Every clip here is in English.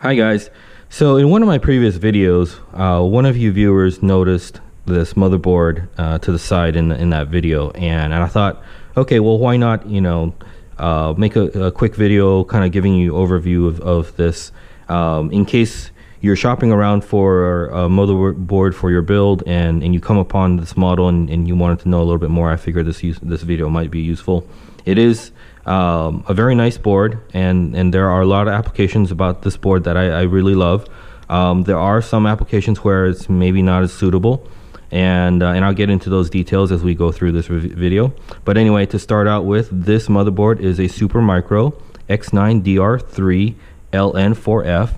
Hi guys. So in one of my previous videos, one of you viewers noticed this motherboard to the side in that video, and I thought, okay, well, why not, make a quick video kind of giving you overview of this in case you're shopping around for a motherboard for your build and you come upon this model and you wanted to know a little bit more. I figured this video might be useful. It is a very nice board, and there are a lot of applications about this board that I really love. There are some applications where it's maybe not as suitable, and I'll get into those details as we go through this video. But anyway, to start out with, this motherboard is a SuperMicro X9DR3-LN4F.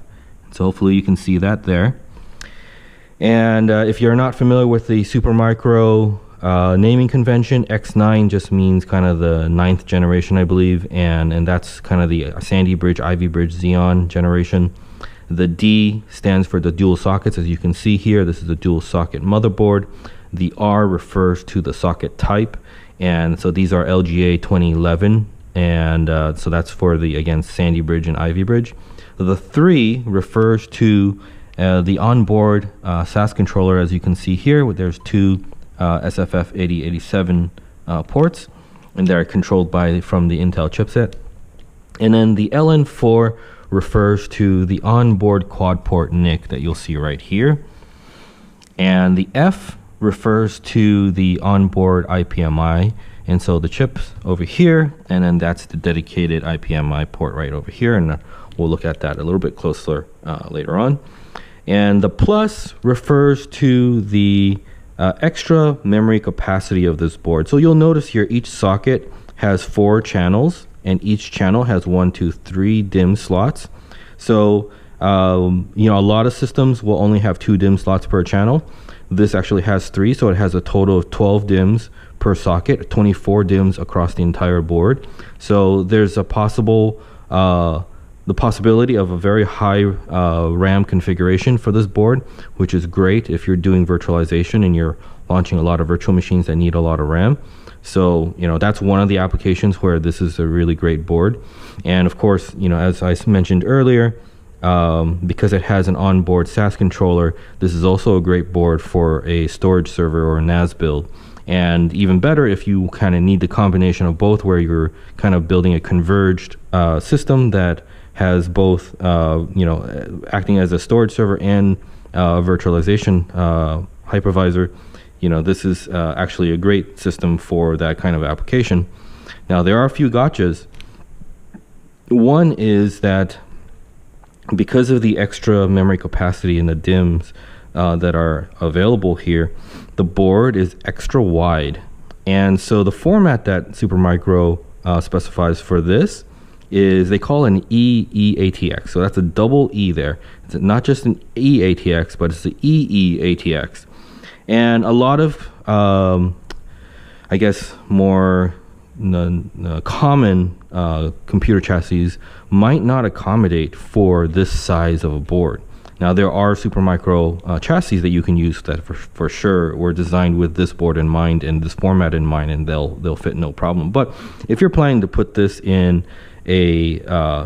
So hopefully you can see that there. And if you're not familiar with the SuperMicro naming convention, X9 just means kind of the 9th generation, I believe, and that's kind of the Sandy Bridge, Ivy Bridge, Xeon generation. The D stands for the dual sockets, as you can see here. This is a dual socket motherboard. The R refers to the socket type, and so these are LGA 2011, and so that's for the, again, Sandy Bridge and Ivy Bridge. The 3 refers to the onboard SAS controller, as you can see here. There's two SFF 8087 ports, and they're controlled from the Intel chipset. And then the LN4 refers to the onboard quad port NIC that you'll see right here. And the F refers to the onboard IPMI, and so the chip's over here, and then that's the dedicated IPMI port right over here, and we'll look at that a little bit closer later on. And the plus refers to the extra memory capacity of this board. So you'll notice here each socket has 4 channels, and each channel has 1, 2, 3 DIMM slots. So a lot of systems will only have 2 DIMM slots per channel. This actually has 3, so it has a total of 12 DIMMs per socket, 24 DIMMs across the entire board. So there's a the possibility of a very high RAM configuration for this board, which is great if you're doing virtualization and you're launching a lot of virtual machines that need a lot of RAM. So that's one of the applications where this is a really great board. And of course, as I mentioned earlier, because it has an onboard SAS controller, this is also a great board for a storage server or a NAS build. And even better if you kind of need the combination of both, where you're kind of building a converged system that has both acting as a storage server and virtualization hypervisor. This is actually a great system for that kind of application. Now, there are a few gotchas. One is that because of the extra memory capacity in the DIMMs that are available here, the board is extra wide. And so the format that SuperMicro specifies for this is, they call an EE-ATX. So that's a double E there. It's not just an EE-ATX, but it's the EE-ATX. And a lot of, I guess, more common computer chassis might not accommodate for this size of a board. Now, there are SuperMicro chassis that you can use that for sure were designed with this board in mind and this format in mind, and they'll fit no problem. But if you're planning to put this in a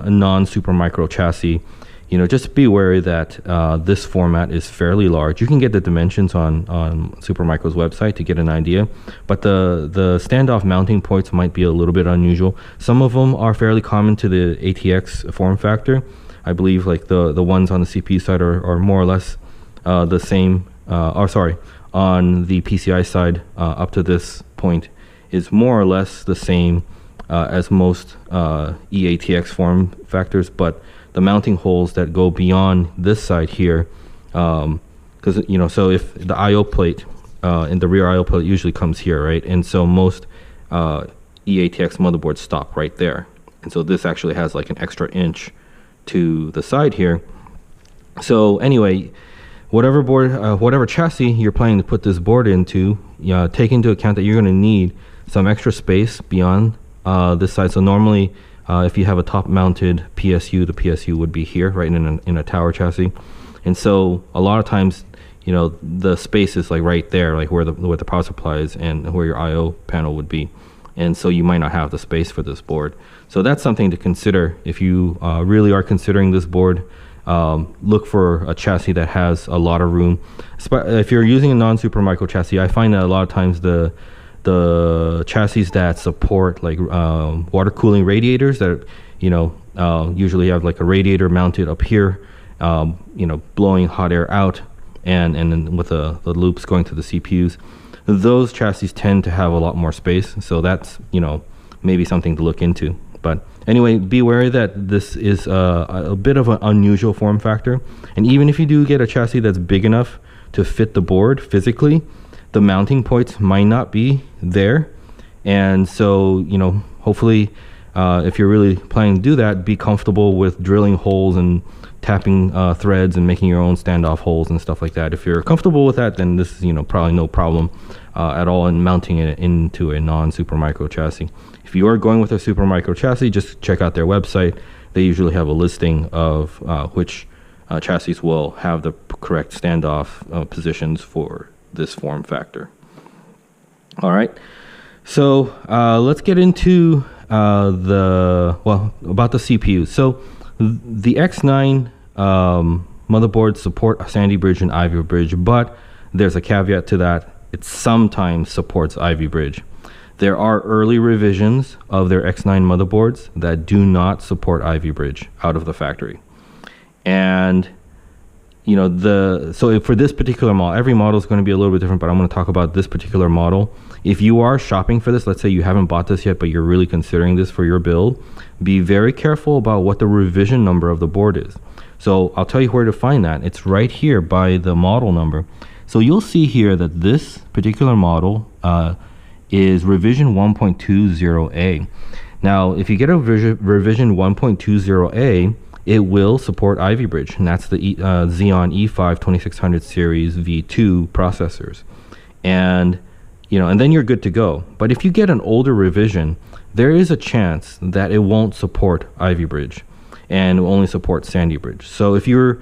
non-SuperMicro chassis, just be wary that this format is fairly large. You can get the dimensions on SuperMicro's website to get an idea, but the standoff mounting points might be a little bit unusual. Some of them are fairly common to the ATX form factor. I believe like the ones on the CPU side are more or less the same, on the PCI side up to this point is more or less the same as most EE-ATX form factors, but the mounting holes that go beyond this side here, because so if the I/O plate and the rear I/O plate usually comes here, right? And so most EE-ATX motherboards stop right there, and so this actually has like an extra inch to the side here. So anyway, whatever board, whatever chassis you're planning to put this board into, take into account that you're going to need some extra space beyond this side. So normally, if you have a top-mounted PSU, the PSU would be here, right in a tower chassis. And so a lot of times, the space is like right there, like where the power supply is and where your I/O panel would be. And so you might not have the space for this board. So that's something to consider if you really are considering this board look for a chassis that has a lot of room. If you're using a non-SuperMicro chassis, I find that a lot of times the chassis that support like water cooling radiators that usually have like a radiator mounted up here, blowing hot air out, and then with the loops going to the CPUs, those chassis tend to have a lot more space. So that's maybe something to look into. But anyway, be wary that this is a bit of an unusual form factor, and even if you do get a chassis that's big enough to fit the board physically, the mounting points might not be there. And so hopefully if you're really planning to do that, be comfortable with drilling holes and tapping threads and making your own standoff holes and stuff like that. If you're comfortable with that, then this is probably no problem at all in mounting it into a non-SuperMicro chassis. If you are going with a SuperMicro chassis, just check out their website. They usually have a listing of which chassis will have the correct standoff positions for this form factor. All right, so let's get into about the CPU. So the X9 motherboards support a Sandy Bridge and Ivy Bridge, but there's a caveat to that. It sometimes supports Ivy Bridge. There are early revisions of their X9 motherboards that do not support Ivy Bridge out of the factory. And so for this particular model, every model is going to be a little bit different, but I'm going to talk about this particular model. If you are shopping for this, let's say you haven't bought this yet, but you're really considering this for your build, be very careful about what the revision number of the board is. So I'll tell you where to find that. It's right here by the model number. So you'll see here that this particular model is revision 1.20A. Now, if you get a revision 1.20A, it will support Ivy Bridge, and that's the Xeon E5 2600 series V2 processors. And and then you're good to go. But if you get an older revision, there is a chance that it won't support Ivy Bridge and will only support Sandy Bridge. So if you're,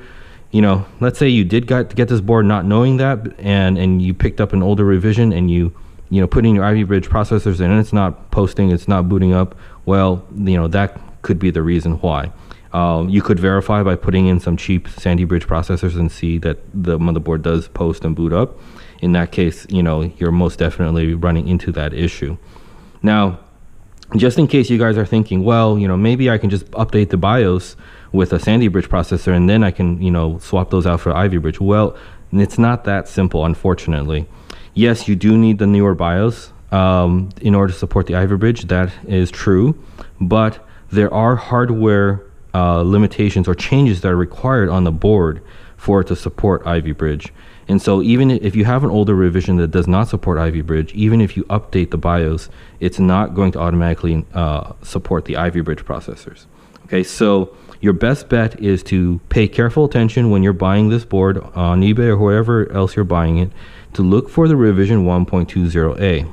let's say you did get this board not knowing that, and you picked up an older revision and you put in your Ivy Bridge processors and it's not posting, it's not booting up, well, that could be the reason why. You could verify by putting in some cheap Sandy Bridge processors and see that the motherboard does post and boot up. In that case, you're most definitely running into that issue. Now, just in case you guys are thinking, well, maybe I can just update the BIOS with a Sandy Bridge processor and then I can, swap those out for Ivy Bridge. Well, it's not that simple, unfortunately. Yes, you do need the newer BIOS in order to support the Ivy Bridge. That is true, but there are hardware limitations or changes that are required on the board for it to support Ivy Bridge. And so even if you have an older revision that does not support Ivy Bridge, even if you update the BIOS, it's not going to automatically support the Ivy Bridge processors. Okay, so your best bet is to pay careful attention when you're buying this board on eBay or wherever else you're buying it, to look for the revision 1.20A.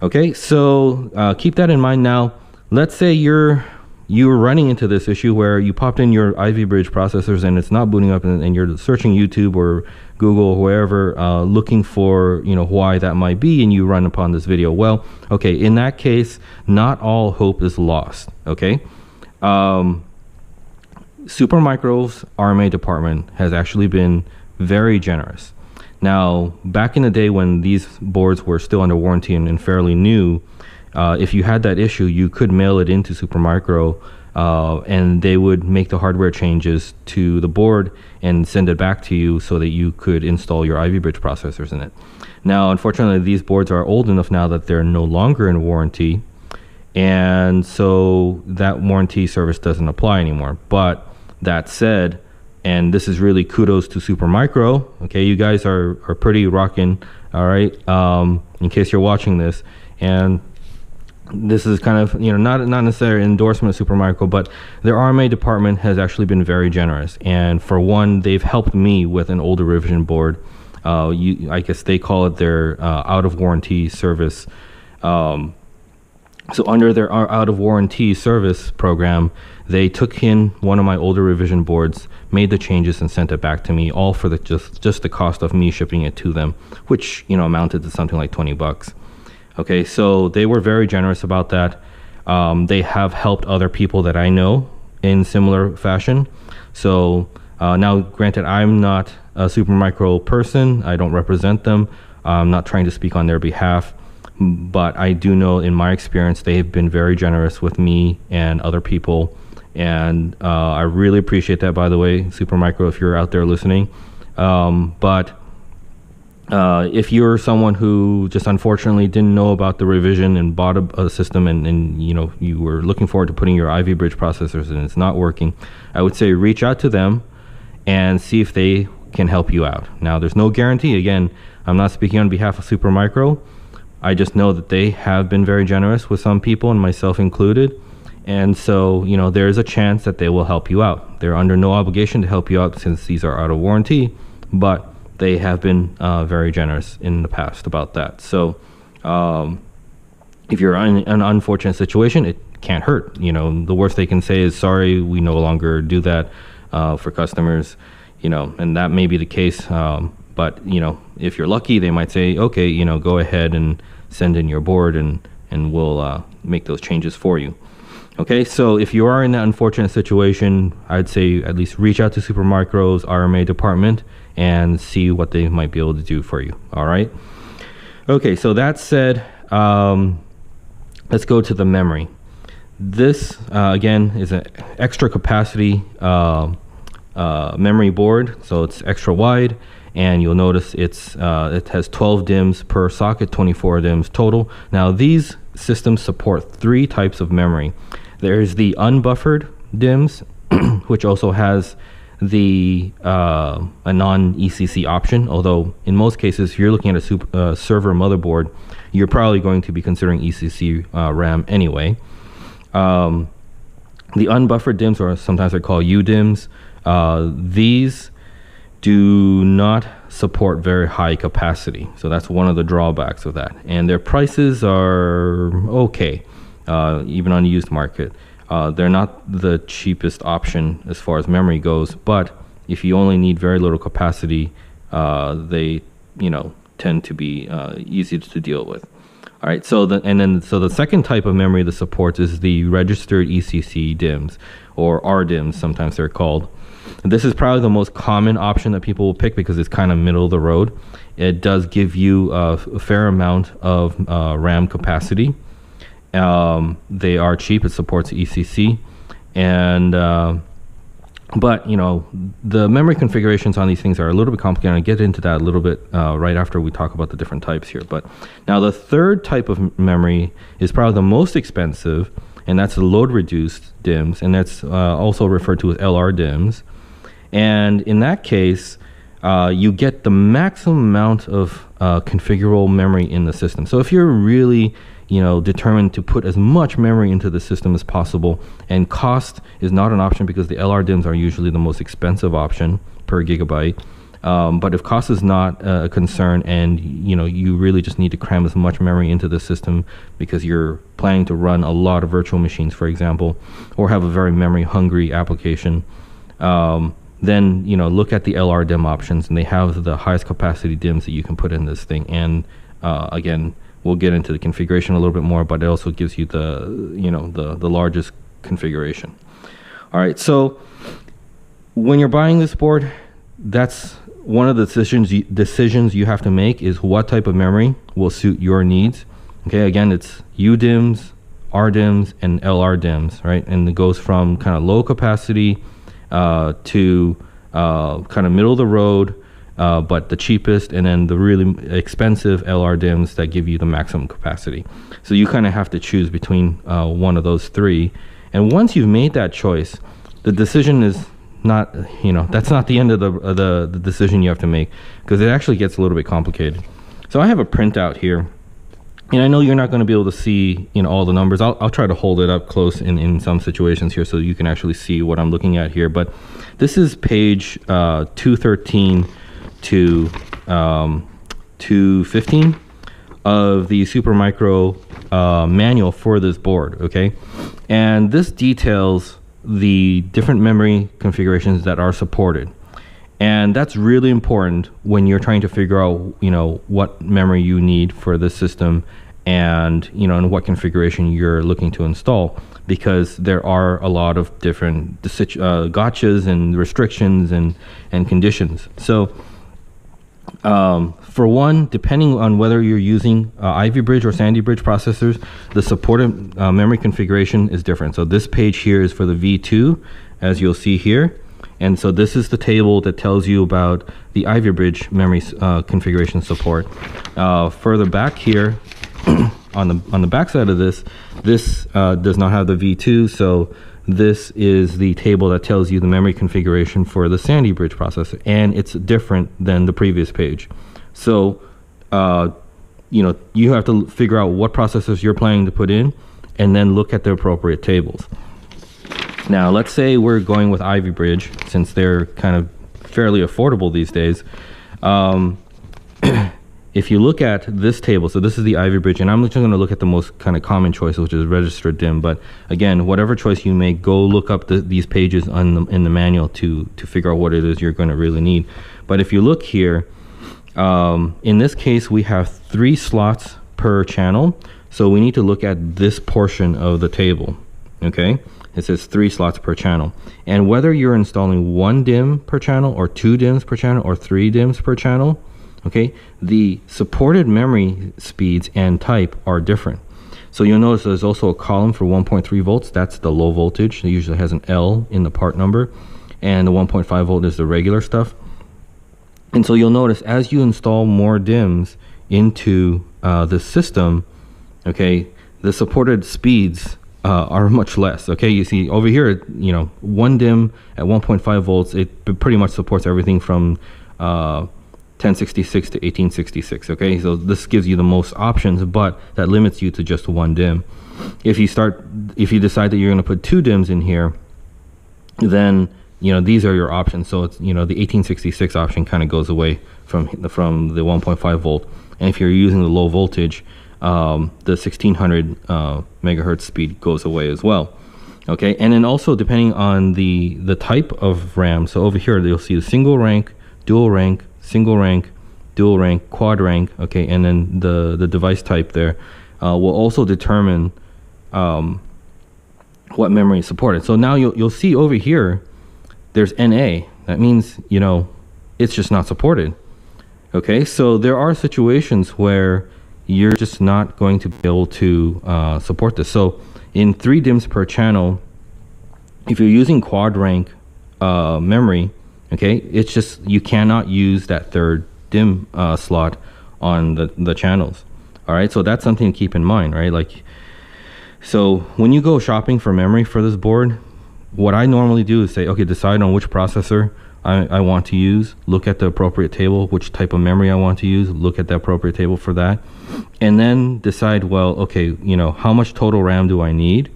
Okay, so keep that in mind. Now, let's say you're running into this issue where you popped in your Ivy Bridge processors and it's not booting up, and you're searching YouTube or Google or wherever looking for why that might be, and you run upon this video. Well, okay, in that case, not all hope is lost. Okay, SuperMicro's RMA department has actually been very generous. Now, back in the day when these boards were still under warranty and fairly new, if you had that issue, you could mail it into SuperMicro and they would make the hardware changes to the board and send it back to you so that you could install your Ivy Bridge processors in it. Now, unfortunately, these boards are old enough now that they're no longer in warranty, and so that warranty service doesn't apply anymore. But that said, and this is really kudos to SuperMicro, okay, you guys are pretty rocking, all right, in case you're watching this. And this is kind of, not necessarily an endorsement of SuperMicro, but their RMA department has actually been very generous. And for one, they've helped me with an older revision board. I guess they call it their out of warranty service. So under their out of warranty service program, they took in one of my older revision boards, made the changes, and sent it back to me, all for the just the cost of me shipping it to them, which amounted to something like 20 bucks. Okay, so they were very generous about that. They have helped other people that I know in similar fashion. So now, granted, I'm not a SuperMicro person. I don't represent them. I'm not trying to speak on their behalf, but I do know in my experience they have been very generous with me and other people, and I really appreciate that, by the way, SuperMicro, if you're out there listening. But if you're someone who just unfortunately didn't know about the revision and bought a system and you know, you were looking forward to putting your Ivy Bridge processors and it's not working, I would say reach out to them and see if they can help you out. Now, there's no guarantee. Again, I'm not speaking on behalf of SuperMicro. I just know that they have been very generous with some people, and myself included. And so, you know, there is a chance that they will help you out. They're under no obligation to help you out since these are out of warranty, but they have been very generous in the past about that. So if you're in an unfortunate situation, it can't hurt. You know, the worst they can say is, sorry, we no longer do that for customers, you know, and that may be the case. But, you know, if you're lucky, they might say, okay, you know, go ahead and send in your board and we'll make those changes for you. Okay, so if you are in that unfortunate situation, I'd say at least reach out to SuperMicro's RMA department and see what they might be able to do for you. All right. Okay, so that said, let's go to the memory. This, again, is an extra capacity memory board, so it's extra wide, and you'll notice it has 12 DIMMs per socket, 24 DIMMs total. Now, these systems support 3 types of memory. There's the unbuffered DIMMs, which also has the a non-ECC option, although in most cases, if you're looking at a server motherboard, you're probably going to be considering ECC RAM anyway. The unbuffered DIMMs, or sometimes they're called UDIMMs, these do not support very high capacity. So that's one of the drawbacks of that. And their prices are okay, even on the used market. They're not the cheapest option as far as memory goes, but if you only need very little capacity, they, you know, tend to be easy to deal with. All right, so the second type of memory that supports is the registered ECC DIMMs, or RDIMMs, sometimes they're called. And this is probably the most common option that people will pick because it's kind of middle of the road. It does give you a fair amount of RAM capacity. They are cheap. It supports ECC, and but you know, the memory configurations on these things are a little bit complicated. I'll get into that a little bit right after we talk about the different types here. But now the third type of memory is probably the most expensive, and that's the load reduced DIMMs, and that's also referred to as LR DIMMs. And in that case, you get the maximum amount of configurable memory in the system. So if you're really, you know, determined to put as much memory into the system as possible, and cost is not an option because the LR DIMMs are usually the most expensive option per gigabyte. But if cost is not a concern, and you know, you really just need to cram as much memory into the system because you're planning to run a lot of virtual machines, for example, or have a very memory hungry application, then, you know, look at the LR DIMM options, and they have the highest capacity DIMMs that you can put in this thing. And again, we'll get into the configuration a little bit more, but it also gives you the, you know, the largest configuration. All right, so when you're buying this board, that's one of the decisions you have to make, is what type of memory will suit your needs. Okay, again, it's UDIMMs, RDIMMs, and LR DIMMs, right? And it goes from kind of low capacity to kind of middle of the road, but the cheapest, and then the really expensive LR DIMMs that give you the maximum capacity. So you kind of have to choose between one of those 3. And once you've made that choice, the decision is not, you know, that's not the end of the decision you have to make, because it actually gets a little bit complicated. So I have a printout here, and I know you're not going to be able to see, you know, all the numbers. I'll try to hold it up close in some situations here so you can actually see what I'm looking at here. But this is page 213 to 215 of the SuperMicro manual for this board, okay? And this details the different memory configurations that are supported. And that's really important when you're trying to figure out, you know, what memory you need for the system and and what configuration you're looking to install, because there are a lot of different gotchas and restrictions and conditions. So for one, depending on whether you're using Ivy Bridge or Sandy Bridge processors, the supported memory configuration is different. So this page here is for the V2, as you'll see here. And so this is the table that tells you about the Ivy Bridge memory configuration support. Further back here, on the back side of this does not have the V2, so this is the table that tells you the memory configuration for the Sandy Bridge processor, and it's different than the previous page. So you have to figure out what processors you're planning to put in, and then look at the appropriate tables. Now, let's say we're going with Ivy Bridge, since they're kind of fairly affordable these days. If you look at this table, so this is the Ivy Bridge, and I'm just going to look at the most kind of common choice, which is registered DIMM. But again, whatever choice you make, go look up these pages in the manual to figure out what it is you're going to really need. But if you look here, in this case, we have 3 slots per channel. So we need to look at this portion of the table, okay? It says 3 slots per channel. And whether you're installing 1 DIMM per channel, or 2 DIMMs per channel, or 3 DIMMs per channel, okay, the supported memory speeds and type are different. So you'll notice there's also a column for 1.3 volts. That's the low voltage. It usually has an L in the part number. And the 1.5 volt is the regular stuff. And so you'll notice as you install more DIMMs into the system, okay, the supported speeds are much less. Okay, you see over here, 1 DIMM at 1.5 volts, it pretty much supports everything from 1066 to 1866. Okay, so this gives you the most options, but that limits you to just 1 DIMM. If you decide that you're going to put 2 DIMMs in here, then these are your options. So it's the 1866 option kind of goes away from the 1.5 volt, and if you're using the low voltage, the 1600 megahertz speed goes away as well. Okay, and then also depending on the type of RAM. So over here you'll see the single rank, dual rank, single rank, dual rank, quad rank. Okay, and then the device type there will also determine what memory is supported. So now you'll see over here there's NA. That means it's just not supported. Okay, so there are situations where you're just not going to be able to support this. So in 3 DIMMs per channel, if you're using quad rank memory, okay, it's just you cannot use that 3rd DIMM slot on the channels. All right, so that's something to keep in mind, right? Like, so when you go shopping for memory for this board, what I normally do is say, okay, decide on which processor I want to use, look at the appropriate table, which type of memory I want to use, look at the appropriate table for that, and then decide, well, okay, how much total RAM do I need,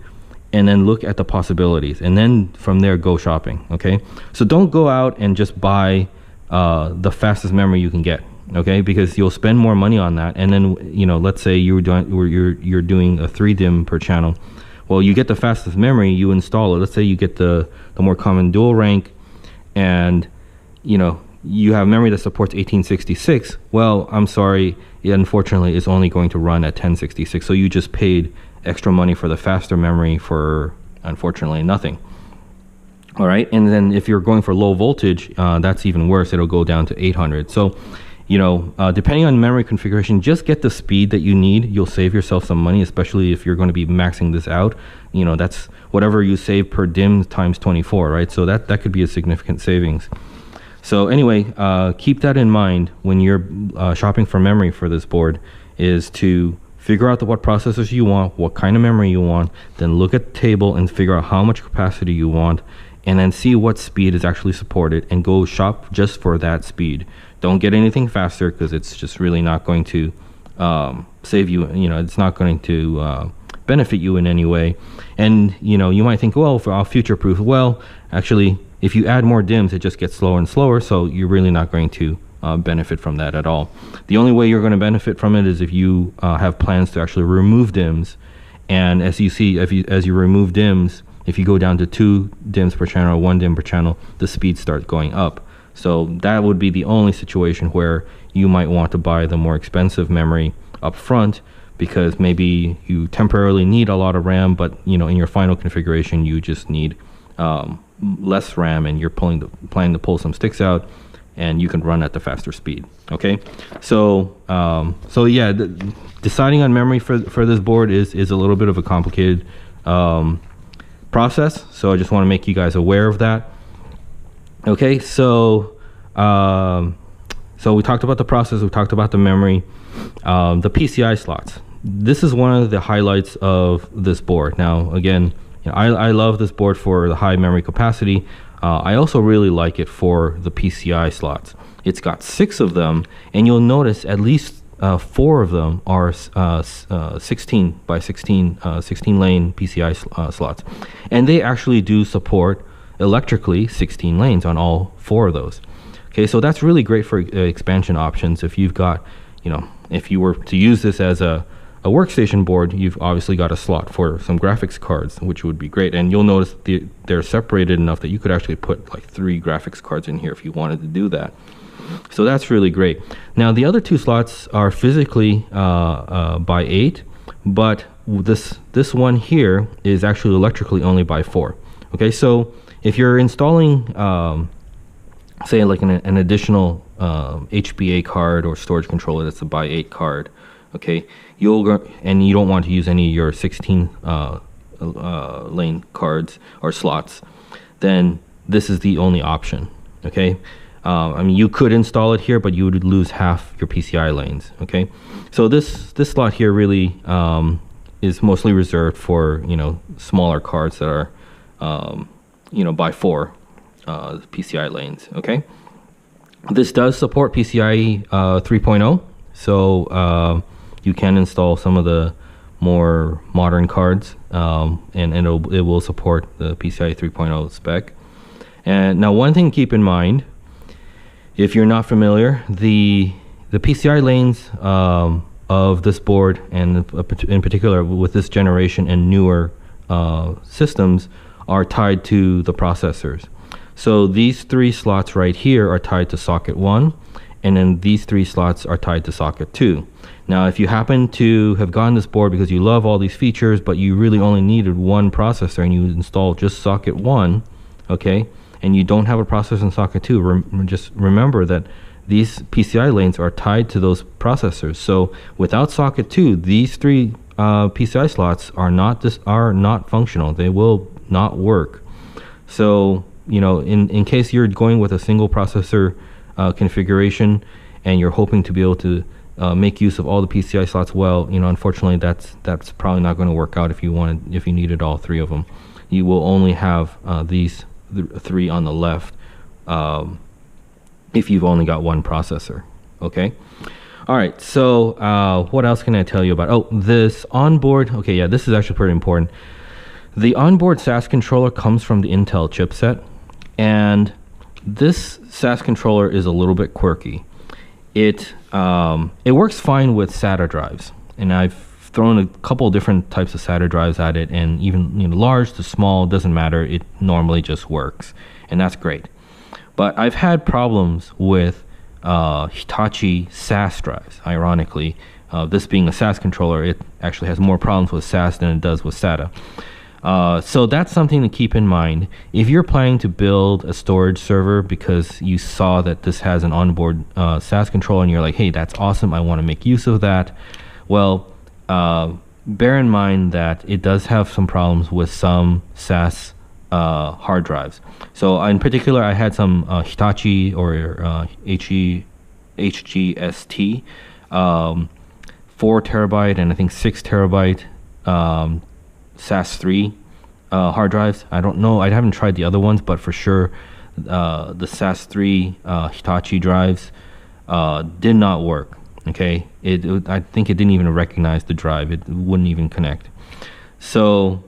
and then look at the possibilities, and then from there go shopping. Okay, so don't go out and just buy the fastest memory you can get, okay, because you'll spend more money on that, and then let's say you're doing a 3 DIMM per channel. Well, you get the fastest memory, you install it. Let's say you get the more common dual rank, and you have memory that supports 1866. Well, I'm sorry, unfortunately it's only going to run at 1066, so you just paid extra money for the faster memory for, unfortunately, nothing. All right, and then if you're going for low voltage, that's even worse. It'll go down to 800. So depending on memory configuration, just get the speed that you need. You'll save yourself some money, especially if you're going to be maxing this out. That's whatever you save per DIMM times 24, right? So that could be a significant savings. So anyway, keep that in mind when you're shopping for memory for this board, is to figure out what processors you want, what kind of memory you want, then look at the table and figure out how much capacity you want, and then see what speed is actually supported, and go shop just for that speed. Don't get anything faster, because it's just really not going to save you. It's not going to benefit you in any way. And you might think, well, for our future proof, well, actually, if you add more DIMMs, it just gets slower and slower, so you're really not going to benefit from that at all. The only way you're going to benefit from it is if you have plans to actually remove DIMMs. And as you see, as you remove DIMMs, if you go down to 2 DIMMs per channel or 1 DIMM per channel, the speed starts going up. So that would be the only situation where you might want to buy the more expensive memory up front, because maybe you temporarily need a lot of RAM, but you know, in your final configuration you just need less RAM, and you're planning to pull some sticks out, and you can run at the faster speed. Okay, so yeah, deciding on memory for this board is a little bit of a complicated process, so I just want to make you guys aware of that. Okay, so we talked about the process, we talked about the memory, the PCI slots. This is one of the highlights of this board. Now again, you know, I love this board for the high memory capacity. I also really like it for the PCI slots. It's got 6 of them, and you'll notice at least 4 of them are 16 by 16 lane PCI slots, and they actually do support electrically 16 lanes on all 4 of those. Okay, so that's really great for expansion options. If you've got, you know, if you were to use this as a workstation board, you've obviously got a slot for some graphics cards, which would be great. And you'll notice they're separated enough that you could actually put like 3 graphics cards in here if you wanted to do that. So that's really great. Now the other 2 slots are physically by 8, but this one here is actually electrically only by 4. Okay, so if you're installing say like an additional HBA card or storage controller that's a by 8 card, okay, and you don't want to use any of your 16 lane cards or slots, then this is the only option. Okay, I mean, you could install it here, but you would lose half your PCI lanes. Okay, so this slot here really is mostly reserved for, you know, smaller cards that are you know, by 4 PCI lanes. Okay, this does support PCI-E 3.0, so you can install some of the more modern cards, and it will support the PCI-E 3.0 spec. And now, one thing to keep in mind, if you're not familiar, the PCI lanes of this board, and in particular with this generation and newer systems, are tied to the processors. So these 3 slots right here are tied to socket 1, and then these 3 slots are tied to socket 2. Now if you happen to have gotten this board because you love all these features, but you really only needed one processor and you install just socket 1, okay, and you don't have a processor in socket 2, just remember that these PCI lanes are tied to those processors. So without socket 2, these 3 PCI slots are not functional. They will not work. So, you know, in case you're going with a single processor configuration and you're hoping to be able to make use of all the PCI slots, well, you know, unfortunately that's probably not going to work out if you needed all 3 of them. You will only have these 3 on the left if you've only got one processor. Okay, all right, so what else can I tell you about? Oh, this onboard, okay, yeah, this is actually pretty important. The onboard SAS controller comes from the Intel chipset, and this SAS controller is a little bit quirky. It works fine with SATA drives, and I've thrown a couple of different types of SATA drives at it, and even, you know, large to small, doesn't matter, it normally just works, and that's great. But I've had problems with Hitachi SAS drives. Ironically, this being a SAS controller, it actually has more problems with SAS than it does with SATA. So that's something to keep in mind. If you're planning to build a storage server because you saw that this has an onboard SAS controller and you're like, hey, that's awesome, I want to make use of that, well, bear in mind that it does have some problems with some SAS hard drives. So in particular, I had some Hitachi or HGST 4 terabyte and I think 6 terabyte SAS 3 hard drives. I don't know, I haven't tried the other ones, but for sure the SAS 3 Hitachi drives did not work. Okay, I think it didn't even recognize the drive. It wouldn't even connect. So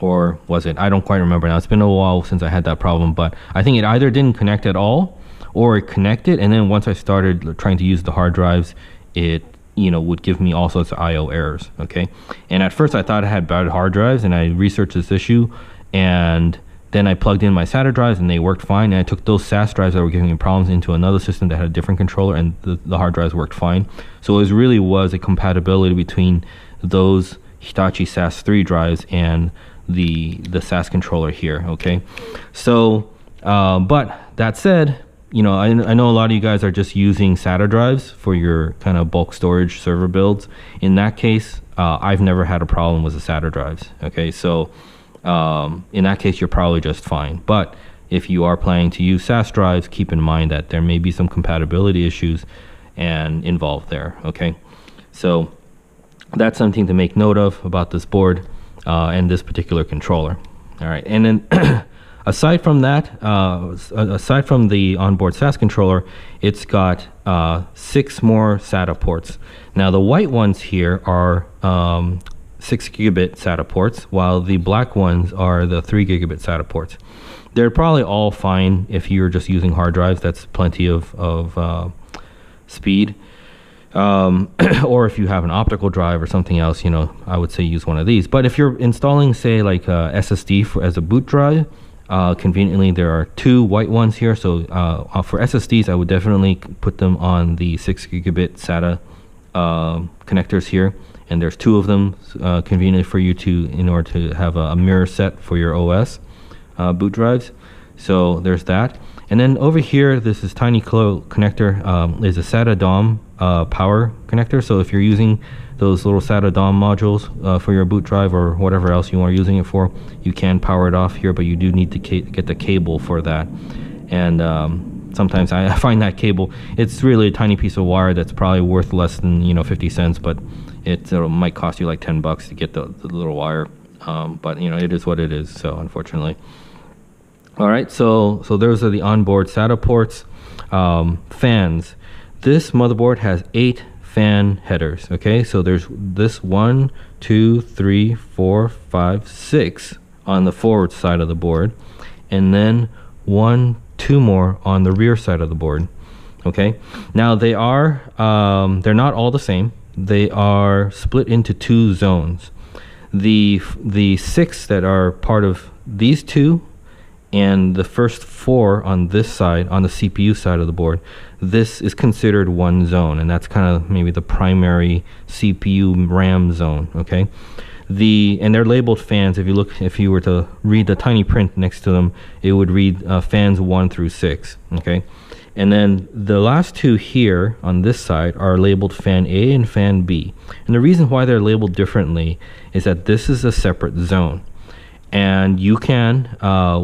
or was it? I don't quite remember now. It's been a while since I had that problem, but I think it either didn't connect at all or it connected, and then once I started trying to use the hard drives, it, you know, would give me all sorts of IO errors. Okay, and at first I thought I had bad hard drives, and I researched this issue, and Then I plugged in my SATA drives and they worked fine. And I took those SAS drives that were giving me problems into another system that had a different controller, and the hard drives worked fine. So it really was a compatibility between those Hitachi SAS 3 drives and the SAS controller here. Okay, so but that said, you know, I know a lot of you guys are just using SATA drives for your kind of bulk storage server builds. In that case, I've never had a problem with the SATA drives. Okay, so in that case, you're probably just fine. But if you are planning to use SAS drives, keep in mind that there may be some compatibility issues and involved there. Okay, so that's something to make note of about this board and this particular controller. All right, and then aside from that, aside from the onboard SAS controller, it's got 6 more SATA ports. Now the white ones here are 6 gigabit SATA ports, while the black ones are the 3 gigabit SATA ports. They're probably all fine if you're just using hard drives. That's plenty of speed. Or if you have an optical drive or something else, you know, I would say use one of these. But if you're installing, say, like a SSD as a boot drive, conveniently there are 2 white ones here. So for SSDs, I would definitely put them on the 6 gigabit SATA connectors here, and there's 2 of them conveniently for you to, in order to have a mirror set for your OS boot drives. So there's that. And then over here, this is tiny connector is a SATA DOM power connector. So if you're using those little SATA DOM modules for your boot drive or whatever else you are using it for, you can power it off here, but you do need to get the cable for that. And sometimes I find that cable, it's really a tiny piece of wire that's probably worth less than, you know, 50 cents, but it might cost you like 10 bucks to get the little wire. But you know, it is what it is, so unfortunately. All right, so those are the onboard SATA ports. Fans. This motherboard has 8 fan headers. Okay, so there's this 1, 2, 3, 4, 5, 6 on the forward side of the board, and then 1, 2 more on the rear side of the board. Okay, now they are they're not all the same. They are split into 2 zones. The 6 that are part of these 2 and the first 4 on this side, on the CPU side of the board, this is considered one zone, and that's kind of maybe the primary CPU RAM zone. Okay, and they're labeled fans. If you were to read the tiny print next to them, it would read fans 1 through 6. Okay, and then the last 2 here on this side are labeled fan A and fan B. And the reason why they're labeled differently is that this is a separate zone. And you can,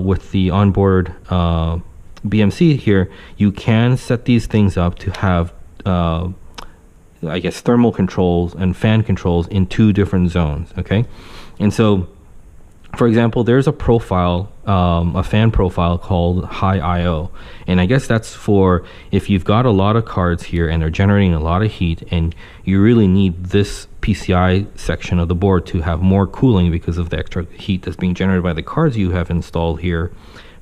with the onboard BMC here, you can set these things up to have, I guess, thermal controls and fan controls in 2 different zones. Okay, and so, for example, there's a profile, a fan profile called high I/O, and I guess that's for if you've got a lot of cards here and they're generating a lot of heat, and you really need this PCI section of the board to have more cooling because of the extra heat that's being generated by the cards you have installed here.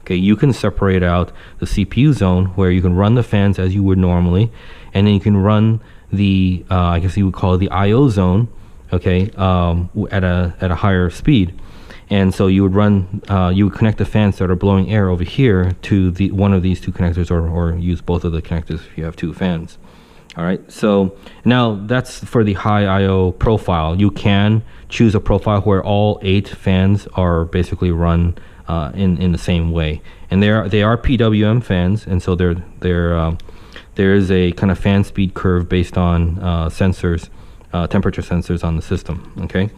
Okay, you can separate out the CPU zone where you can run the fans as you would normally, and then you can run the I guess you would call it the I/O zone. Okay, at a higher speed. And so you would run, you would connect the fans that are blowing air over here to one of these 2 connectors, or use both of the connectors if you have 2 fans. All right, so now that's for the high I/O profile. You can choose a profile where all 8 fans are basically run in the same way, and they are PWM fans, and so there is a kind of fan speed curve based on sensors, temperature sensors on the system. Okay.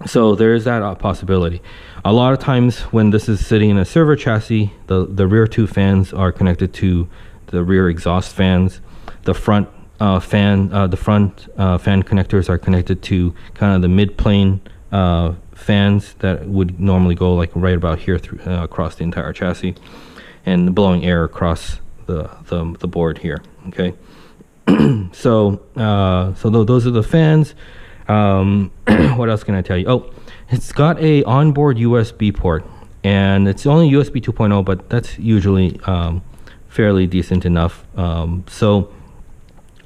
So there is that possibility. A lot of times when this is sitting in a server chassis, the rear 2 fans are connected to the rear exhaust fans. The front fan connectors are connected to kind of the mid-plane fans that would normally go like right about here through across the entire chassis, and blowing air across the board here. Okay, so those are the fans. What else can I tell you? Oh, it's got a onboard USB port, and it's only USB 2.0, but that's usually fairly decent enough. So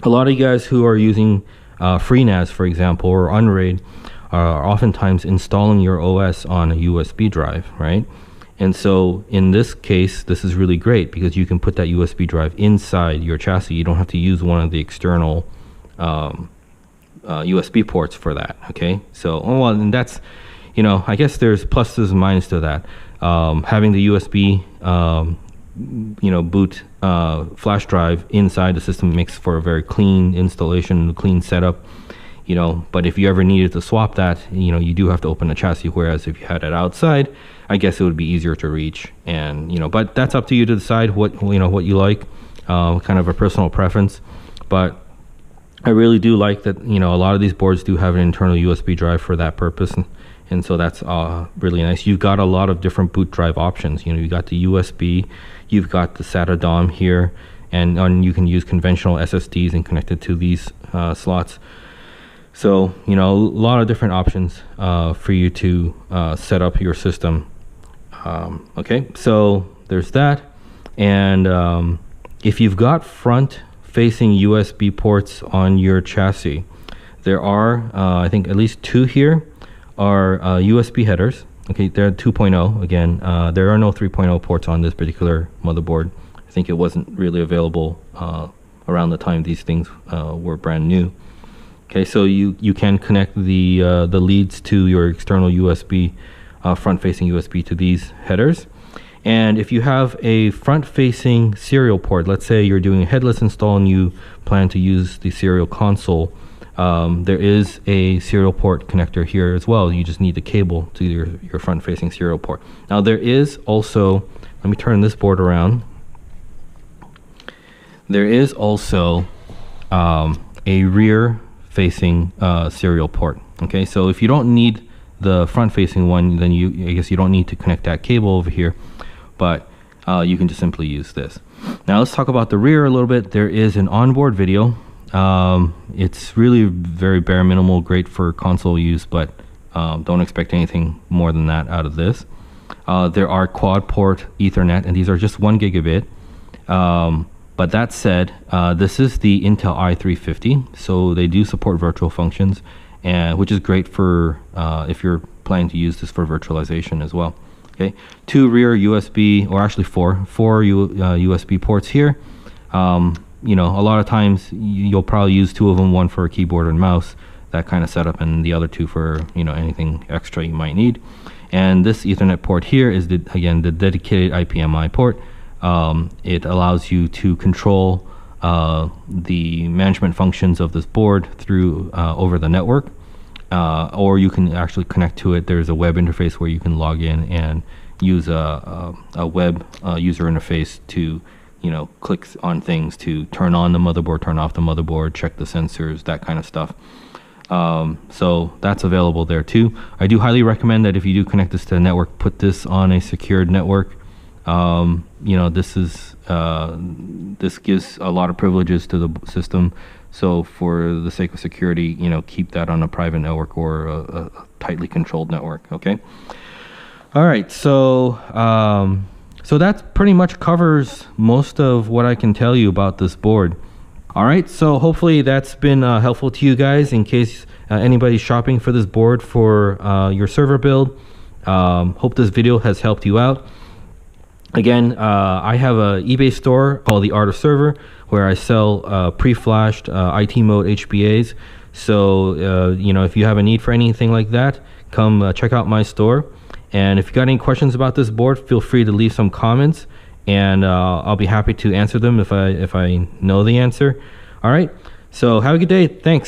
a lot of you guys who are using FreeNAS, for example, or Unraid, are oftentimes installing your OS on a USB drive, right? And so in this case, this is really great because you can put that USB drive inside your chassis. You don't have to use one of the external USB ports for that. Okay, so well, and that's, you know, I guess there's pluses and minuses to that. Having the USB you know, boot flash drive inside the system makes for a very clean installation, clean setup, you know. But if you ever needed to swap that, you know, you do have to open the chassis, whereas if you had it outside, I guess it would be easier to reach. And, you know, but that's up to you to decide what, you know, what you like, kind of a personal preference. But I really do like that, you know, a lot of these boards do have an internal USB drive for that purpose. And so that's really nice. You've got a lot of different boot drive options. You know, you got the USB, you've got the SATA DOM here, and you can use conventional SSDs and connect it to these slots. So, you know, a lot of different options for you to set up your system. Okay, so there's that. And if you've got front-facing USB ports on your chassis, there are, I think, at least two here are USB headers. Okay, they're 2.0 again. There are no 3.0 ports on this particular motherboard. I think it wasn't really available around the time these things were brand new. Okay, so you can connect the leads to your external USB, front-facing USB to these headers. And if you have a front-facing serial port, let's say you're doing a headless install and you plan to use the serial console, there is a serial port connector here as well. You just need the cable to your front-facing serial port. Now there is also, let me turn this board around. There is also a rear-facing serial port. Okay, so if you don't need the front-facing one, then I guess you don't need to connect that cable over here, but you can just simply use this. Now let's talk about the rear a little bit. There is an onboard video. It's really very bare minimal, great for console use, but don't expect anything more than that out of this. There are quad port Ethernet, and these are just 1 gigabit. But that said, this is the Intel i350, so they do support virtual functions, and which is great for if you're planning to use this for virtualization as well. Okay, 2 rear USB, or actually four USB ports here. You know, a lot of times you'll probably use 2 of them, one for a keyboard and mouse, that kind of setup, and the other 2 for, you know, anything extra you might need. And this Ethernet port here is again the dedicated IPMI port. It allows you to control the management functions of this board through over the network, or you can actually connect to it. There's a web interface where you can log in and use a web user interface to, you know, click on things to turn on the motherboard, turn off the motherboard, check the sensors, that kind of stuff. So that's available there too. I do highly recommend that if you do connect this to the network, put this on a secured network. You know, this gives a lot of privileges to the system. So for the sake of security, you know, keep that on a private network or a tightly controlled network. Okay. All right. So, so that pretty much covers most of what I can tell you about this board. All right. So hopefully that's been helpful to you guys in case anybody's shopping for this board for your server build. Hope this video has helped you out. Again, I have an eBay store called The Art of Server where I sell pre-flashed IT mode HBAs. So, you know, if you have a need for anything like that, come check out my store. And if you got any questions about this board, feel free to leave some comments, and I'll be happy to answer them if I know the answer. All right. So have a good day. Thanks.